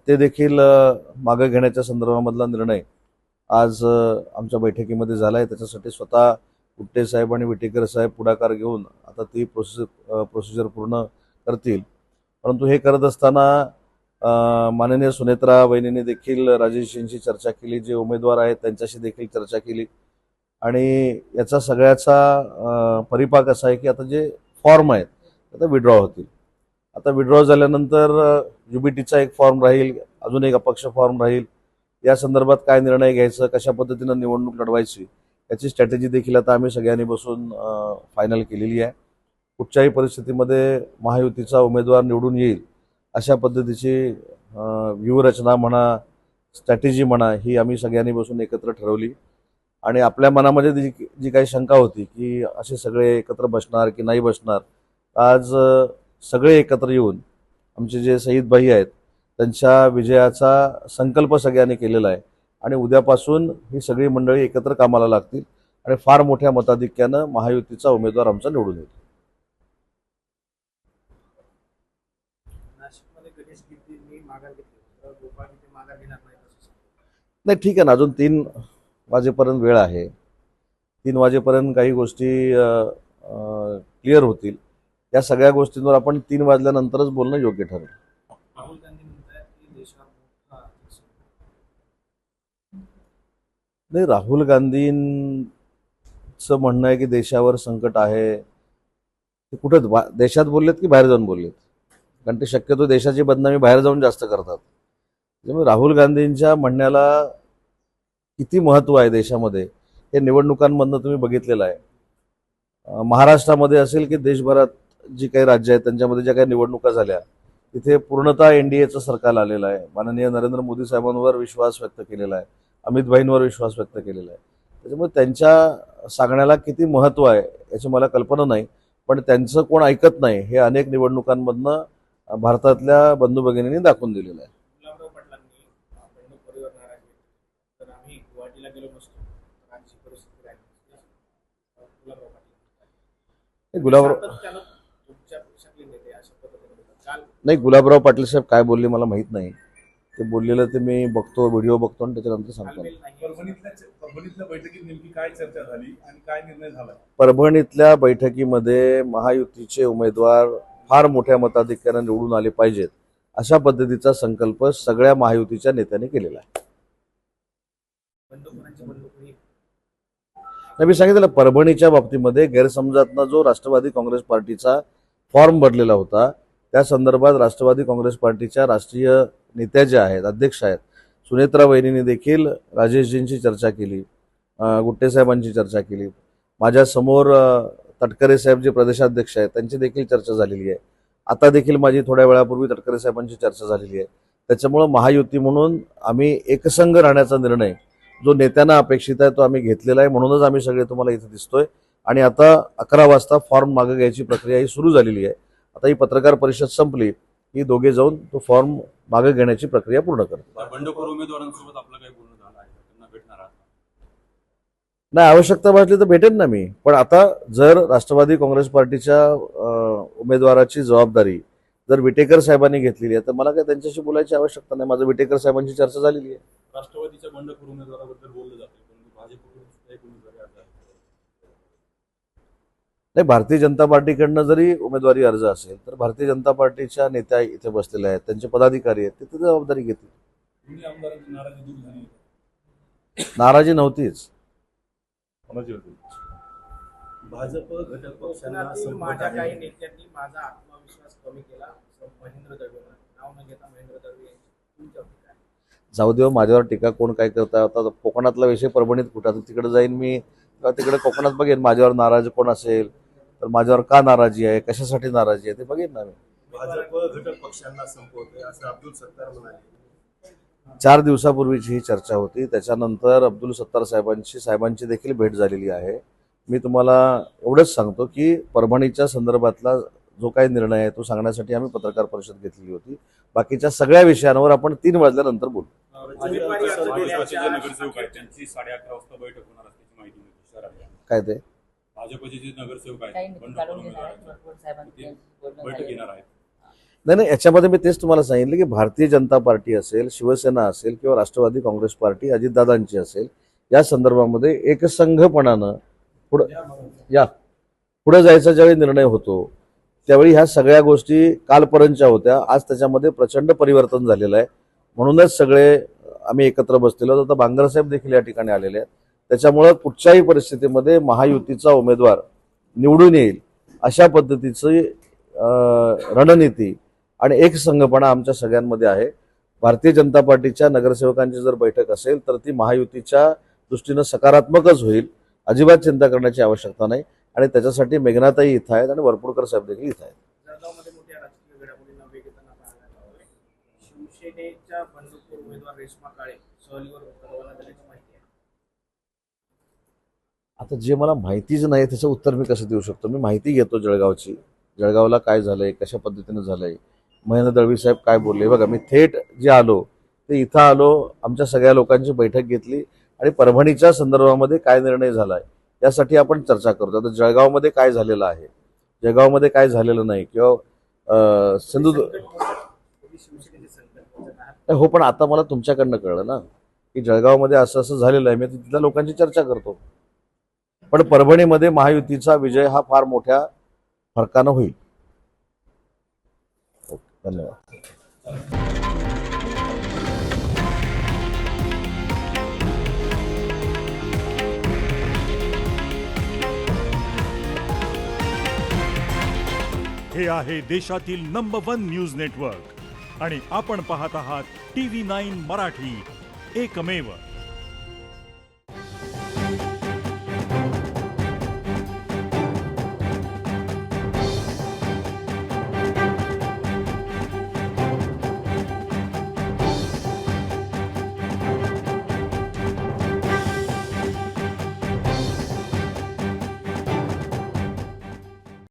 ते देखील मागे घेण्याच्या संदर्भामधला निर्णय आज आमच्या बैठकीमध्ये झाला आहे. त्याच्यासाठी स्वतः गुट्टे साहेब आणि विटेकर साहेब पुढाकार घेऊन आता ती प्रोसिजर पूर्ण करतील. परंतु हे करत असताना माननीय सुनेत्रा वहिनींनी देखील राजेशजींशी चर्चा केली, जे उमेदवार आहेत त्यांच्याशी देखील चर्चा केली आणि याचा सगळ्याचा परिपाक असा आहे की आता जे फॉर्म आहेत आता विड्रॉ होतील. आता विड्रॉ झाल्यानंतर युबीटीचा एक फॉर्म राहील, अजून एक अपक्ष फॉर्म राहील. या संदर्भात काय निर्णय घ्यायचं, कशा पद्धतीनं निवडणूक लढवायची याची स्ट्रॅटेजी देखील आता आम्ही सगळ्यांनी बसून फायनल केलेली आहे. कुठच्याही परिस्थितीमध्ये महायुतीचा उमेदवार निवडून येईल अशा पद्धतीची व्यूहरचना म्हणा, स्ट्रॅटेजी म्हणा, ही आम्ही सगळ्यांनी बसून एकत्र ठरवली. आणि आपल्या मनामध्ये जी काही शंका होती की असे सगळे एकत्र बसणार की नाही बसणार, आज सगळे एकत्र येऊन आमचे जे शहीद भाई आहेत त्यांच्या विजयाचा संकल्प सगळ्यांनी केलेला आहे आणि उद्यापासून ही सगळी मंडळी एकत्र कामाला लागतील आणि फार मोठ्या मताधिक्यानं महायुतीचा उमेदवार आमचा निवडून येईल. नाही, ठीक आहे ना, अजून 3 वाजेपर्यंत वेळ आहे. 3 वाजेपर्यंत काही गोष्टी क्लिअर होतील. या सगळ्या गोष्टींवर आपण 3 वाजल्यानंतरच बोलणं योग्य ठरेल. नाही, राहुल गांधींचं म्हणणं आहे की देशावर संकट आहे. ते कुठं देशात बोललेत की बाहेर जाऊन बोललेत? कारण ते शक्यतो देशाची बदनामी बाहेर जाऊन जास्त करतात. त्यामुळे राहुल गांधींच्या म्हणण्याला किती महत्व आहे देशामध्ये हे निवडणुकांमधनं तुम्ही बघितलेलं आहे. महाराष्ट्रामध्ये असेल की देशभरात जी काही राज्य आहेत त्यांच्यामध्ये ज्या काही निवडणुका झाल्या तिथे पूर्णतः एनडीएचं सरकार आलेलं आहे. माननीय नरेंद्र मोदी साहेबांवर विश्वास व्यक्त केलेला आहे, अमित भाईंवर विश्वास व्यक्त केलेला आहे. त्याच्यामुळे त्यांच्या सांगण्याला किती महत्व आहे याची मला कल्पना नाही, पण त्यांचं कोण ऐकत नाही हे अनेक निवडणुकांमधनं भारतातल्या बंधू भगिनींनी दाखवून दिलेलं आहे. गुलाबराव पाटील साहेब काय बोलले मला माहित नाही. ते बोललेलं ते मी बघतो, व्हिडिओ बघतो आणि त्याच्यानंतर सांगतो. परभणीतल्या बैठकीत नेमकी काय चर्चा झाली आणि काय निर्णय झाला? परभणीतल्या बैठकीमध्ये महायुतीचे उमेदवार फार मोठ्या मताधिक्याने निवडून आले पाहिजेत अशा पद्धतीचा संकल्प सगळ्या महायुतीच्या नेत्यांनी केलेला आहे. मी सांगितलं, परभणीच्या बाबतीमध्ये गैरसमजातनं जो राष्ट्रवादी काँग्रेस पार्टीचा फॉर्म भरलेला होता त्या संदर्भात राष्ट्रवादी काँग्रेस पार्टीच्या राष्ट्रीय नेत्या ज्या आहेत, अध्यक्ष आहेत, सुनेत्रा वहिनींनी देखील राजेशजींची चर्चा केली, गुट्टे साहेबांची चर्चा केली. माझ्यासमोर तटकरे साहेब जे प्रदेशाध्यक्ष आहेत त्यांची देखील चर्चा झालेली आहे. आता देखील माझी थोड्या वेळापूर्वी तटकरे साहेबांची चर्चा झालेली आहे. त्याच्यामुळं महायुती म्हणून आम्ही एकसंघ राहण्याचा निर्णय जो नेत्यांना अपेक्षित आहे तो आम्ही घेतलेला आहे. म्हणूनच आम्ही सगळे तुम्हाला इथे दिसतोय. आणि आता 11 वाजता फॉर्म मागे घ्यायची प्रक्रिया ही सुरू झालेली आहे. आता ही पत्रकार परिषद संपली की दोघे जाऊन तो फॉर्म मागे घेण्याची प्रक्रिया पूर्ण करतात. बंडखोर उमेदवारांसोबत आपलं काही बोलणं झालं आहे? त्यांना भेटणार आहात? नाही, आवश्यकता भासली तर भेटेन ना मी. पण आता जर राष्ट्रवादी काँग्रेस पार्टीच्या उमेदवाराची जबाबदारी जर विटेकर साहेबांनी घेतलेली आहे तर मला काय त्यांच्याशी बोलायची आवश्यकता नाही. माझं विटेकर साहेबांची चर्चा झालेली आहे. राष्ट्रवादीच्या बंडखोर उमेदवाराबद्दल बोललं जाते, पण भाजपकडून एक उमेदवारी अर्ज आहे. नाही, भारतीय जनता पार्टीकडनं जरी उमेदवारी अर्ज असेल तर भारतीय जनता पार्टीच्या नेत्या इथे बसलेल्या आहेत, त्यांचे पदाधिकारी आहेत, ते जबाबदारी घेतील. दोन्ही आमदारांची नाराजी दूर झाली? नाराजी नव्हतीच. भाजप घटक पक्षांना माझ्या काही नेत्यांनी माझा आत्मविश्वास कमी केला असं महेंद्र दळवींना नाव न घेता महेंद्र दळवी यांची जाऊ देव, माझ्यावर टीका कोण काय करता. आता कोकणातला विषय परभणीत कुठं, तिकडे जाईन मी, तिकडे कोकणात बघेन माझ्यावर नाराज कोण असेल तर माझ्यावर का नाराजी आहे, कशासाठी नाराजी आहे ते बघेन ना मी. भाजप घटक पक्षांना संपवते असं अब्दुल सत्तार म्हणाले. 4 दिवसापूर्वीची ही चर्चा होती. त्याच्यानंतर अब्दुल सत्तार साहेबांची देखील भेट झालेली आहे. मी तुम्हाला एवढंच सांगतो की परभणीच्या संदर्भातला जो काही निर्णय आहे तो सांगण्यासाठी आम्ही पत्रकार परिषद घेतलेली होती. बाकीच्या सगळ्या विषयांवर आपण 3 वाजल्यानंतर बोलू. भाजपचे नगरसेवक आहेत त्यांची 11:30 वाजता बैठक होणार असल्याची माहिती मिळते शहरात. काय ते? भाजपचे जे नगरसेवक आहेत बंडखोर उमेदवार बैठक घेणार आहेत. नाही, याच्यामध्ये मी तेच तुम्हाला सांगितलं की भारतीय जनता पार्टी असेल, शिवसेना असेल किंवा राष्ट्रवादी काँग्रेस पार्टी अजितदादांची असेल, या संदर्भामध्ये एकसंघपणानं पुढे जायचा ज्यावेळी निर्णय होतो त्यावेळी ह्या सगळ्या गोष्टी कालपर्यंतच्या होत्या. आज त्याच्यामध्ये प्रचंड परिवर्तन झालेलं आहे. म्हणूनच सगळे आम्ही एकत्र बसलेलो आहोत. आता बांगरसाहेब देखील या ठिकाणी आलेले आहेत. त्याच्यामुळं कुठच्याही परिस्थितीमध्ये महायुतीचा उमेदवार निवडून येईल अशा पद्धतीची रणनीती आणि एकसंघपणा आमच्या सगळ्यांमध्ये आहे. भारतीय जनता पार्टीच्या नगरसेवकांची जर बैठक असेल तर ती महायुतीच्या दृष्टीनं सकारात्मकच होईल. अजिबात चिंता करण्याची आवश्यकता नाही. आणि त्याच्यासाठी मेघनाताई इथं आहेत आणि वरपुडकर साहेब देखील इथं आहेत. जळगावमध्ये मोठ्या राजकीय घडामोडींना वेग येताना पाहायला मिळाला. शिवसेनेच्या बंडखोर उमेदवार रेश्मा काळे सहलीवर रवाना झाल्याची माहिती आहे. आता जे मला माहितीच नाही त्याचं उत्तर मी कसं देऊ शकतो. मी माहिती घेतो जळगावची, जळगावला काय झालंय, कशा पद्धतीनं झालंय, महेंद्र दळवी साहेब काय बोलले. बघा, मी थेट जे आलो ते इथं आलो, आमच्या सगळ्या लोकांची बैठक घेतली आणि परभणीच्या संदर्भामध्ये काय निर्णय झालाय यासाठी आपण चर्चा करतो. आता जळगावमध्ये काय झालेलं आहे, जळगावमध्ये काय झालेलं नाही किंवा सिंधुदुर्ग शिवसेनेचे संकट हो, पण आता मला तुमच्याकडनं कळलं ना की जळगावमध्ये असं असं झालेलं आहे. मी तिथल्या लोकांची चर्चा करतो. पण परभणीमध्ये महायुतीचा विजय हा फार मोठ्या फरकानं होईल. धन्यवाद. हे आहे देशातील नंबर 1 न्यूज नेटवर्क आणि आपण पाहत आहात TV9 मराठी, एकमेव.